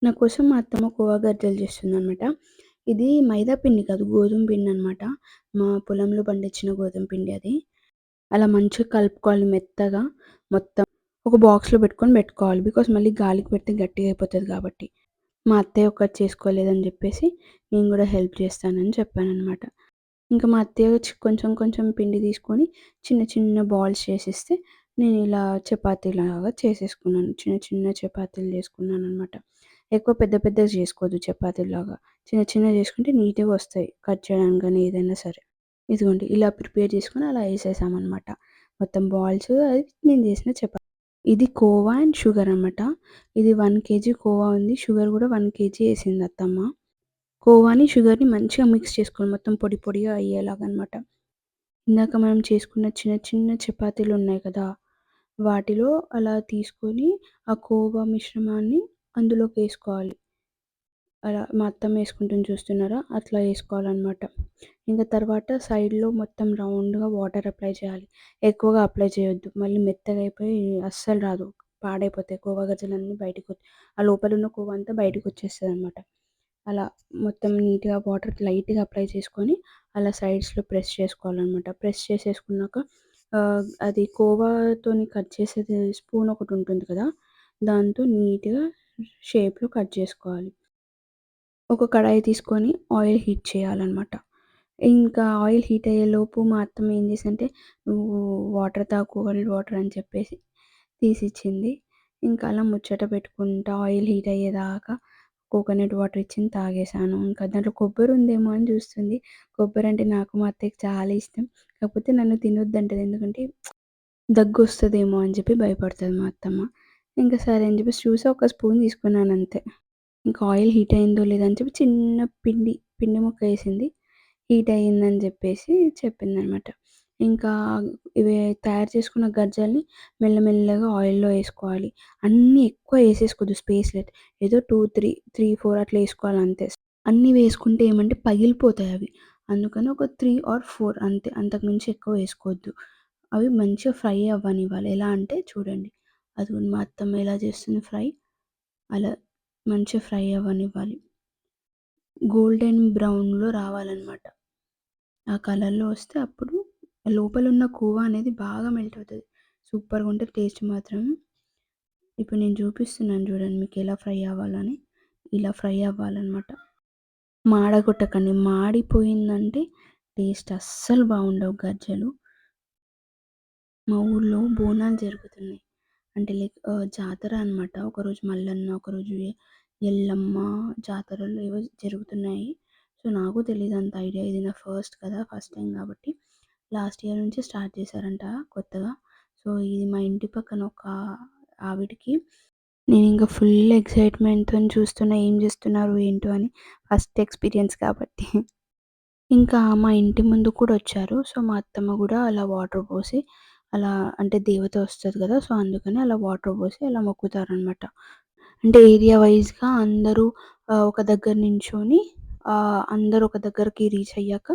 నా కోసం మా అత్తమ్మ కోవా గజ్జలు చేస్తుందనమాట. ఇది మైదా పిండి కాదు, గోధుమ పిండనమాట. మా పొలంలో పండించిన గోధుమ పిండి అది. అలా మంచిగా కలుపుకోవాలి మెత్తగా మొత్తం. ఒక బాక్స్‌లో పెట్టుకోవాలి. బికాజ్ మళ్ళీ గాలికి పెడితే గట్టిగా అయిపోతది కాబట్టి. మా అత్తయ్య ఒక్కటి చేసుకోలేదని జెప్పేసి నేను గూడా హెల్ప్ చేస్తానని చెప్పాననమాట. ఇంకా మా అత్తయ్య కొంచెం కొంచెం పిండి తీసుకొని చిన్న చిన్న బాల్స్ చేసిస్తే నేనిలా చపాతీలాగా చేసేసుకున్నాను. చిన్న చిన్న చపాతీలు చేసుకున్నాననమాట. ఎక్కువ పెద్ద పెద్దగా చేసుకోవద్దు చపాతీల్లాగా. చిన్న చిన్నగా చేసుకుంటే నీట్‌గా వస్తాయి కట్ చేయడానికి గానీ ఏదైనా సరే. ఇదిగోండి ఇలా ప్రిపేర్ చేసుకొని అలా ఏసేసామనమాట. మొత్తం బాల్స్ అది నేను చేసిన చపాతీ. ఇది కోవా అండ్ షుగర్ అనమాట. ఇది 1 కేజీ కోవా ఉంది. షుగర్ గూడా 1 కేజీ ఏసింది అత్తమ్మ. కోవాని, షుగర్‌ని మంచిగా మిక్స్ చేసుకోవాలి. మొత్తం పొడి పొడిగా అయ్యేలాగనమాట. ఇందాక మనం చేసుకున్న చిన్న చిన్న చపాతీలున్నాయి కదా! వాటిలో అలా తీసుకొని ఆ కోవా మిశ్రమాన్ని అందులోకేసుకోవాలి. అలా మా అత్తమ్మ ఏసుకుంటుంది చూస్తున్నారా? అట్లా ఏసుకోవాలనమాట. ఇంక తర్వాత సైడ్‌లో మొత్తం రౌండ్‌గా వాటర్ అప్లై చేయాలి. ఎక్కువగా అప్లై చేయొద్దు. మళ్ళీ మెత్తగా అయిపోయి అస్సలు రాదు. పాడైపోతాయి. కోవా గజ్జలన్నీ ఆ లోపలున్న కోవా అంతా బయటకొచ్చేస్తదనమాట. అలా మొత్తం నీట్‌గా వాటర్ లైట్‌గా అప్లై చేసుకొని, అలా సైడ్స్‌లో ప్రెస్ చేసుకోవాలనమాట. ప్రెస్ చేసేసుకున్నాక అది కోవాతోని కట్ చేసేది స్పూన్ ఒకటుంటుంది కదా! దాంతో నీట్‌గా షేప్‌లో కట్ చేసుకోవాలి. ఒక కడాయి తీసుకొని ఆయిల్ హీట్ చేయాలనమాట. ఇంకా ఆయిల్ హీట్ అయ్యేలోపు మా అత్తమ్మ ఏం చేసిందంటే, "నువ్వు వాటర్ తాగు కోకోనట్ వాటర్" అని చెప్పేసి తీసిచ్చింది. ఇంకా అలా ముచ్చట పెట్టుకుంటా ఆయిల్ హీట్ అయ్యేదాకా కోకోనట్ వాటర్ ఇచ్చింది తాగేసాను. ఇంకా దాంట్లో కొబ్బరి ఉందేమో అని చూస్తుంది. కొబ్బరంటే నాకు మా అత్తయ్యకి చాలా ఇష్టం. కాకపోతే నన్ను తినొద్దంటది. ఎందుకంటే దగ్గొస్తదేమో అని చెప్పి భయపడతది మా అత్తమ్మ. ఇంకా సరే అని చెప్పేసి చూసా ఒక స్పూన్ తీసుకున్నానంతే. ఇంకా ఆయిల్ హీట్ అయిందో లేదో అని చెప్పి చిన్న పిండి ముక్క ఏసింది. హీట్ అయిందని జెప్పేసి చెప్పిందనమాట. ఇంకా ఇవి తయారు చేసుకున్న గజ్జల్ని మెల్లమెల్లగా ఆయిల్‌లో ఏసుకోవాలి. అన్నీ ఎక్కువ ఏసేసుకోవద్దు స్పేస్‌లెట్. ఏదో 3, 4 అట్లా ఏసుకోవాలంతే. అన్నీ వేసుకుంటే ఏమంటే పగిలిపోతాయవి. అందుకని ఒక 3 ఆర్ 4 అంతే. అంతకు మించి ఎక్కువ వేసుకోవద్దు. అవి మంచిగా ఫ్రై అవ్వనివ్వాలి. ఎలా అంటే చూడండి. అదిగోండి మా అత్తమ్మ ఎలా చేస్తుంది ఫ్రై. అలా మంచిగా ఫ్రై అవ్వనివ్వాలి. గోల్డెన్ బ్రౌన్‌లో రావాలనమాట. ఆ కలర్‌లో వస్తే అప్పుడు లోపలున్న కోవా అనేది బాగా మెల్ట్ అవుతది. సూపర్‌గుంటది టేస్ట్ మాత్రం. ఇప్పుడు నేను చూపిస్తున్నాను చూడండి మీకెలా ఫ్రై అవ్వాలని. ఇలా ఫ్రై అవ్వాలనమాట. మాడగొట్టకండి. మాడిపోయిందంటే టేస్ట్ అస్సలు బాగుండవు గజ్జలు. మా ఊర్లో బోనాలు జరుగుతున్నాయి. అంటే లైక్ జాతర అనమాట. ఒకరోజు మల్లన్న, ఒకరోజు ఎల్లమ్మ జాతరలు ఏవో జరుగుతున్నాయి. సో, నాకు తెలీదంత ఐడియా. ఇది నా ఫస్ట్ కదా! ఫస్ట్ టైమ్ కాబట్టి లాస్ట్ ఇయర్ నుంచి స్టార్ట్ చేశారంట కొత్తగా. సో, ఇది మా ఇంటి పక్కన ఒక ఆవిడకి నేనింక ఫుల్ ఎక్సైట్‌మెంట్‌తోని చూస్తున్నా ఏం చేస్తున్నారు ఏంటో అని. ఫస్ట్ ఎక్స్‌పీరియన్స్ కాబట్టి. ఇంకా మా ఇంటి ముందుకు కూడా వచ్చారు. సో, మా అత్తమ్మ గూడా అలా వాటర్ పోసి అలా అంటే దేవత వస్తది గదా! సో, అందుకని అలా వాటర్ పోసి అలా మొక్కుతారనమాట. అంటే ఏరియా వైస్‌గా అందరూ ఒక దగ్గర నించొని అందరూ ఒక దగ్గరికి రీచ్ అయ్యాక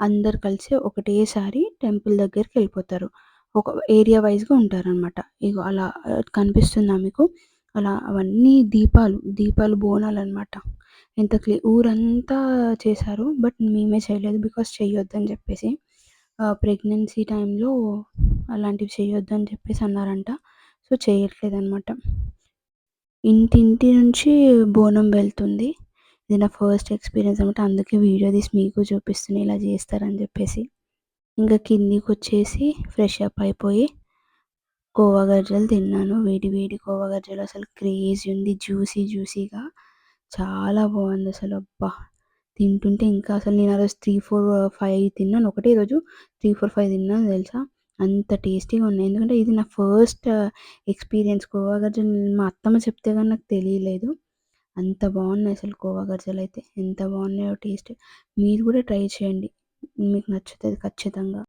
అందరూ కలిసి ఒకటేసారి టెంపుల్ దగ్గరికెళ్ళిపోతారు. ఒక ఏరియా వైస్‌గా ఉంటారనమాట. ఇగో అలా కనిపిస్తుందా మీకు? అలా అవన్నీ దీపాలు బోనాలనమాట. ఎంత ఊరంతా చేశారు. బట్ మేమే చేయలేదు. బికాజ్ చెయ్యొద్దని జెప్పేసి. ప్రెగ్నెన్సీ టైంలో అలాంటివి చేయొద్దని చెప్పేసి అన్నారంట. సో, చేయట్లేదనమాట. ఇంటింటి నుంచి బోనం వెళ్తుంది. ఇది నా ఫస్ట్ ఎక్స్‌పీరియన్స్ అనమాట. అందుకే వీడియో తీసి మీకు చూపిస్తున్నా ఇలా చేస్తారని జెప్పేసి. ఇంకా కిందికొచ్చేసి ఫ్రెష్ అప్ అయిపోయి కోవా గజ్జలు తిన్నాను. వేడి వేడి కోవా గజ్జలు అసలు క్రేజీ ఉంది. జ్యూసీగా చాలా బావుందసలు. అబ్బా! తింటుంటే ఇంకా అసలు నేను ఆ రోజు 3, 4, 5 తిన్నాను. ఒకటే రోజు 3, 4, 5 తిన్నాను తెలుసా! అంత టేస్టీగా ఉన్నాయి. ఎందుకంటే ఇది నా ఫస్ట్ ఎక్స్‌పీరియన్స్ కోవా గజ్జలు మా అత్తమ్మ చెప్తే గాని నాకు తెలియలేదు. అంత బావున్నాయి అసలు కోవా గజ్జలయితే. ఎంత బావున్నాయో టేస్ట్. మీరు కూడా ట్రై చేయండి. మీకు నచ్చుతది ఖచ్చితంగా.